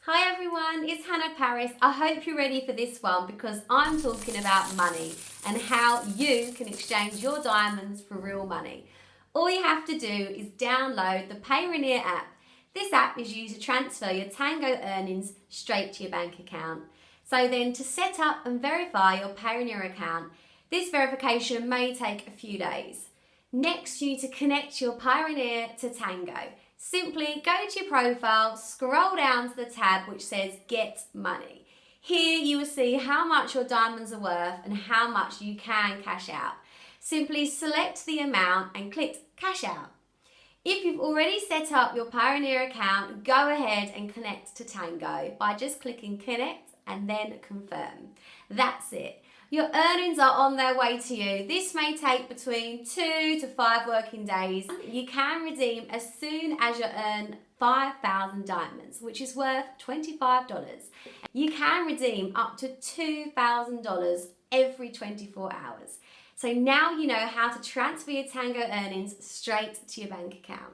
Hi everyone, it's Hannah Paris. I hope you're ready for this one because I'm talking about money and how you can exchange your diamonds for real money. All you have to do is download the Payoneer app. This app is used to transfer your Tango earnings straight to your bank account. So then to set up and verify your Payoneer account, this verification may take a few days. Next, you need to connect your Payoneer to Tango. Simply go to your profile, scroll down to the tab which says Get Money. Here you will see how much your diamonds are worth and how much you can cash out. Simply select the amount and click Cash Out. If you've already set up your Payoneer account, go ahead and connect to Tango by just clicking Connect and then Confirm. That's it. Your earnings are on their way to you. This may take between 2 to 5 working days. You can redeem as soon as you earn 5,000 diamonds, which is worth $25. You can redeem up to $2,000 every 24 hours. So now you know how to transfer your Tango earnings straight to your bank account.